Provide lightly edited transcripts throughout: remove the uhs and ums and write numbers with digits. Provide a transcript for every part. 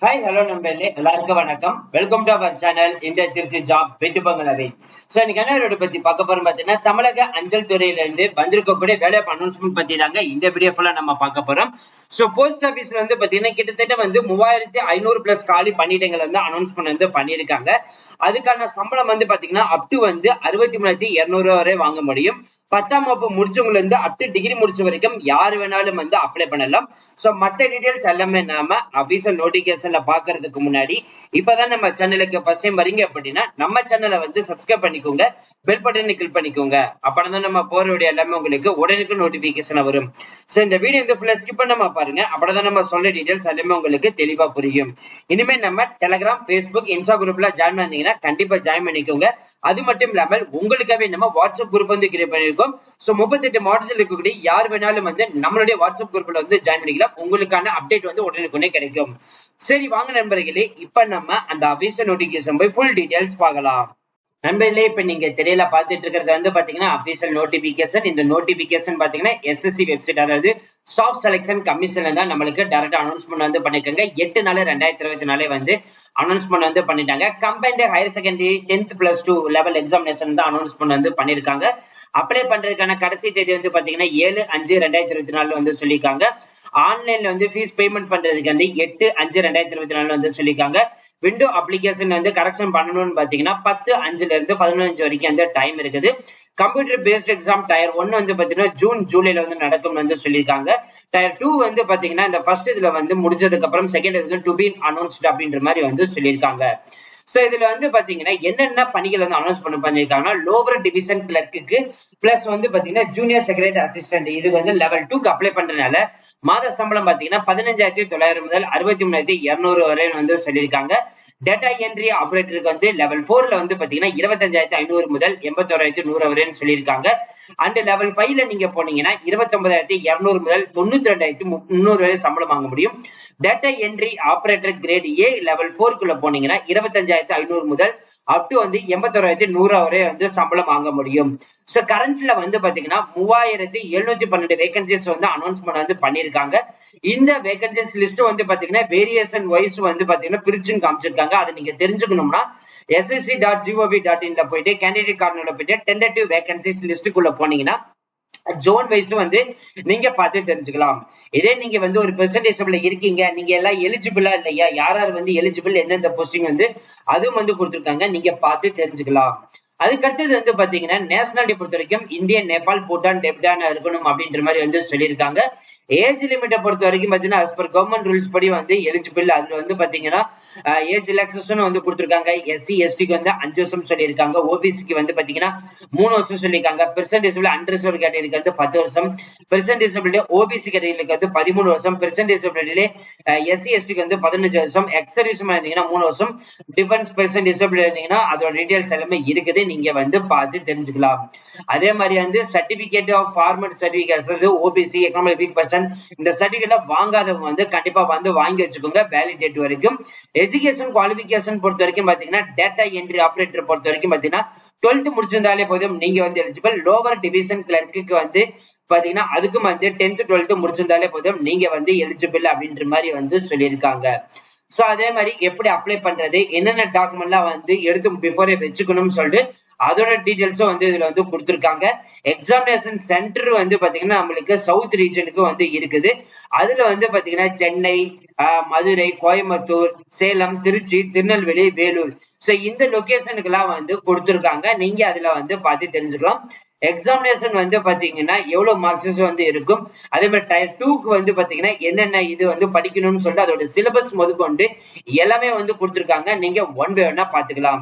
Hi hello நம்பர்களே, எல்லாருக்கும் வணக்கம். Welcome to our channel இந்த திருச்சி ஜாப் வித் பங்களாவே. சோ இன்னைக்கு என்ன ரோடு பத்தி பார்க்க போறோம் பாத்தீங்கன்னா, தமிழக அஞ்சல் துறையில இருந்து வந்திருக்கக்கூடிய வேலை அனௌன்ஸ்மெண்ட் பத்தி தாங்க இந்த வீடியோ ஃபுல்லா நம்ம பார்க்க போறோம். சோ போஸ்ட் ஆபீஸ்ல வந்து பாத்தீங்கன்னா கிட்டத்தட்ட வந்து 3500 பிளஸ் காலி பணியிடங்கள் வந்து அனௌன்ஸ்மெண்ட் வந்து பண்ணிருக்காங்க. அதுக்கான சம்பளம் வந்து பாத்தீங்கன்னா அப் டு வந்து 63,200 வரை வாங்க முடியும். 10ஆம் வகுப்பு முடிச்சவங்க இருந்து அப் டு டிகிரி முடிச்ச வரைக்கும் யாரு வேணாலும் வந்து அப்ளை பண்ணலாம். சோ மத்த டீடைல்ஸ் எல்லாமே நாம அபிஷியல் நோட்டிபிகேஷன்ல பாக்குறதுக்கு முன்னாடி இப்பதான் நம்ம சேனலுக்கு ஃபர்ஸ்ட் டைம் வரீங்க அப்படின்னா நம்ம சேனலை வந்து சப்ஸ்கிரைப் பண்ணிக்கோங்க, பெல் பட்டனை கிளிக் பண்ணிக்கோங்க. அப்பதான் நம்ம போற வீடியோ எல்லாமே உங்களுக்கு உடனுக்கு நோட்டிபிகேஷன் வரும். சோ இந்த வீடியோ வந்து ஃபுல்லா ஸ்கிப் பண்ணாம பாருங்க, அப்பதான் நம்ம சொல்ற டீடைல்ஸ் எல்லாமே உங்களுக்கு தெளிவா புரியும். இனிமே நம்ம டெலிகிராம், ஃபேஸ்புக், இன்ஸ்டா குரூப்ல ஜாயின் பண்ணீங்கன்னா கண்டிப்பா ஜாயின் பண்ணிக்கோங்க. அது மட்டும் இல்லாமல் உங்களுக்காகவே நம்ம வாட்ஸ்அப் குரூப் வந்து கிரியேட் பண்ணிருக்கோம். சோ 38 மாவட்டத்தில் இருக்கக்கூடிய யார் வேணாலும் வந்து நம்மளுடைய வாட்ஸ்அப் குரூப்ல வந்து ஜாயின் பண்ணிக்கலாம். உங்களுக்கான அப்டேட் வந்து உடனுக்குடனே கிடைக்கும். சரி வாங்க நண்பர்களே, இப்ப நம்ம அந்த அபிஷியல் நோட்டிபிகேஷன் போய் ஃபுல் டீடைல்ஸ் பார்க்கலாம். நண்பர்களே, இப்ப நீங்க திரையில பாத்துட்டு இருக்கிறது வந்து பாத்தீங்கன்னா அபிஷியல் நோட்டிபிகேஷன். இந்த நோட்டிபிகேஷன் பாத்தீங்கன்னா எஸ்எஸ்சி வெப்சைட், அதாவது ஸ்டாஃப் செலக்ஷன் கமிஷன்ல தான் நம்மளுக்கு டைரக்டா அனௌன்ஸ்மெண்ட் வந்து பண்ணிருக்காங்க. 8/4/2024 வந்து அனௌன்ஸ்மெண்ட் வந்து பண்ணிட்டாங்க. Combined higher secondary 10th + 2 level examination தான் அனௌன்ஸ்மெண்ட் வந்து பண்ணிருக்காங்க. அப்ளை பண்றதுக்கான கடைசி தேதி வந்து பாத்தீங்கன்னா 7/5/2024 வந்து சொல்லியிருக்காங்க. ஆன்லைன்ல வந்து ஃபீஸ் பேமெண்ட் பண்றதுக்கு வந்து 8/5/2024 வந்து சொல்லியிருக்காங்க. விண்டோ அப்ளிகேஷன் வந்து கரெக்ஷன் பண்ணணும்னு பாத்தீங்கன்னா 10/5 இருந்து 15 வரைக்கும் வந்து டைம் இருக்குது. கம்ப்யூட்டர் பேஸ்ட் எக்ஸாம் டயர் 1 வந்து பாத்தீங்கன்னா ஜூன் ஜூலைல வந்து நடக்கும்னு வந்து சொல்லியிருக்காங்க. டயர் 2 வந்து பாத்தீங்கன்னா இந்த ஃபர்ஸ்ட் இதுல வந்து முடிஞ்சதுக்கு அப்புறம் செகண்ட் இது டு பி அனௌன்ஸ்ட் அப்படின்ற மாதிரி வந்து சொல்லியிருக்காங்க. சோ இதுல வந்து பாத்தீங்கன்னா என்னென்ன பணிகள் வந்து அனௌன்ஸ் பண்ணிருக்காங்கன்னா, லோவர் டிவிஷன் கிளர்க்கு பிளஸ் வந்து பாத்தீங்கன்னா ஜூனியர் செக்ரட்டரி அசிஸ்டன்ட், இது வந்து லெவல் 2க்கு அப்ளை பண்றதுனால மாத சம்பளம் பாத்தீங்கன்னா 15,900 முதல் 63,200 வரை வந்து சொல்லியிருக்காங்க. டேட்டா என்ட்ரி ஆபரேட்டருக்கு வந்து லெவல் 4ல வந்து பாத்தீங்கன்னா 25,500 முதல் 81,100 வரைன்னு சொல்லியிருக்காங்க. அண்ட் லெவல் 5ல நீங்க போனீங்கன்னா 29,200 முதல் 92,300 வரை சம்பளம் வாங்க முடியும். Data entry operator grade A level 4க்குள்ள போனீங்கன்னா 25,500 முதல் அப் டு வந்து 81,100 வரை வந்து சம்பளம் வாங்க முடியும். சோ கரண்ட்ல வந்து பாத்தீங்கன்னா 3,712 வேகன்சிஸ் வந்து அனௌன்ஸ்மெண்ட் வந்து பண்ணிருக்காங்க. இந்த வேகன்சிஸ் லிஸ்ட் வந்து பாத்தீங்கன்னா வேரியேஷன் வைஸ் வந்து பாத்தீங்கன்னா பிரிச்சுன்னு காமிச்சிருக்காங்க. அதை நீங்க தெரிஞ்சுக்கணும்னா ssc.gov.in போயிட்டு கேண்டிடேட் கார்னர்ல போயிட்டு டென்டேட்டிவ் வேகன்சிஸ் லிஸ்டுக்குள்ள போனீங்கன்னா ஜோன் வைஸ் வந்து நீங்க பார்த்து தெரிஞ்சுக்கலாம். இதே நீங்க வந்து ஒரு பெர்சன்டேஜ்ல இருக்கீங்க, நீங்க எல்லாம் எலிஜிபிளா இல்லையா, யார் யார் வந்து எலிஜிபிள், எந்தெந்த போஸ்டிங் வந்து அதுவும் வந்து கொடுத்துருக்காங்க, நீங்க பார்த்து தெரிஞ்சுக்கலாம். அதுக்கடுத்தது வந்து பாத்தீங்கன்னா நேஷனாலிட்டி பொறுத்த வரைக்கும் இந்தியா, நேபாள், பூட்டான், டெப்டான் இருக்கணும் அப்படின்ற மாதிரி வந்து சொல்லியிருக்காங்க. ஏஜ் லிமிட்டை பொறுத்த வரைக்கும் பாத்தீங்கன்னா as per கவர்மெண்ட் ரூல்ஸ் படி வந்து எலிஜிபிள். அதுல வந்து பாத்தீங்கன்னா ஏஜ் ரிலாக்சேஷன் வந்து கொடுத்திருக்காங்க. SC STக்கு வந்து 5 வருஷம் சொல்லியிருக்காங்க. OBCக்கு வந்து பாத்தீங்கன்னா 3 வருஷம் சொல்லியிருக்காங்க. பெர்சன்ட் டிசபிலிட்டி அன்ரிசர்வ்டு கேட்டகரிக்கு வந்து 10 வருஷம், பெர்சன்ட் டிசபிலிட்டி OBC கேட்டகரிக்கு வந்து 13 வருஷம், பெர்சன்ட் டிசபிலிட்டி SC STக்கு வந்து 15 வருஷம், எக்ஸ் சர்வீஸ் இருந்தீங்கன்னா 3 வருஷம், டிஃபென்ஸ் பெர்சன்ட் டிசபிலிட்டி இருந்தீங்கன்னா அதோட டீடைல்ஸ் எல்லாமே இருக்குது, நீங்க வந்து பார்த்து தெரிஞ்சுக்கலாம். அதே மாதிரி வந்து certificate of format certificate OBC economic weak person, இந்த சர்டிபிகேட் வாங்காதவங்க வந்து கண்டிப்பா வந்து வாங்கி வச்சுக்கோங்க வேலிடேட் வரைக்கும். எஜுகேஷன் குவாலிபிகேஷன் பொறுத்த வரைக்கும் பாத்தீங்கன்னா டேட்டா என்ட்ரி ஆபரேட்டர் பொறுத்த வரைக்கும் பாத்தீங்கன்னா 12th முடிச்சிருந்தாலே போதும், நீங்க வந்து எலிஜிபிள். லோவர் டிவிஷன் கிளர்க்கு வந்து பாத்தீங்கன்னா அதுக்கும் வந்து 10th 12th முடிச்சிருந்தாலே போதும், நீங்க வந்து எலிஜிபிள் அப்படின்ற மாதிரி வந்து சொல்லியிருக்காங்க. சோ அதே மாதிரி எப்படி அப்ளை பண்றது, என்னென்ன டாக்குமெண்ட் எல்லாம் வந்து எடுத்து பிஃபோரே வச்சுக்கணும்னு சொல்லிட்டு அதோட டீடைல்ஸும் வந்து இதுல வந்து கொடுத்திருக்காங்க. எக்ஸாமினேஷன் சென்டர் வந்து பாத்தீங்கன்னா நம்மளுக்கு சவுத் ரீஜனுக்கு வந்து இருக்குது. அதுல வந்து பாத்தீங்கன்னா சென்னை, மதுரை, கோயம்புத்தூர், சேலம், திருச்சி, திருநெல்வேலி, வேலூர், சோ இந்த லொகேஷனுக்கு எல்லாம் வந்து கொடுத்திருக்காங்க. நீங்க அதுல வந்து பார்த்து தெரிஞ்சுக்கலாம். எக்ஸாமினேஷன் வந்து பாத்தீங்கன்னா எவ்வளவு மார்க்ஸ் வந்து இருக்கும், அதே மாதிரி டயர் 2க்கு வந்து பாத்தீங்கன்னா என்னென்ன இது வந்து படிக்கணும்னு சொல்லிட்டு அதோட சிலபஸ் முதற்கொண்டு எல்லாமே வந்து கொடுத்திருக்காங்க. நீங்க ஒன் பை ஒன்னா பாத்துக்கலாம்.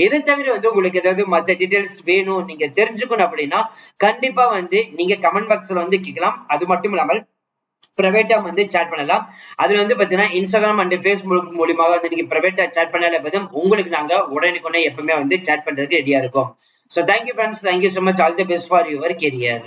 இதை தவிர வந்து உங்களுக்கு ஏதாவது மற்ற டீடைல்ஸ் வேணும், நீங்க தெரிஞ்சுக்கணும் அப்படின்னா கண்டிப்பா வந்து நீங்க கமெண்ட் பாக்ஸ்ல வந்து கேட்கலாம். அது மட்டும் இல்லாமல் பிரைவேட்டா வந்து சாட் பண்ணலாம். அதுல வந்து பாத்தீங்கன்னா இன்ஸ்டாகிராம் அண்ட் பேஸ்புக் மூலியமாக வந்து நீங்க பிரைவேட்டா சாட் பண்ணாலே போதும், உங்களுக்கு நாங்க உடனுக்குடனே எப்பவுமே வந்து சாட் பண்றதுக்கு ரெடியா இருக்கும். So thank you friends, thank you so much, all the best for your career.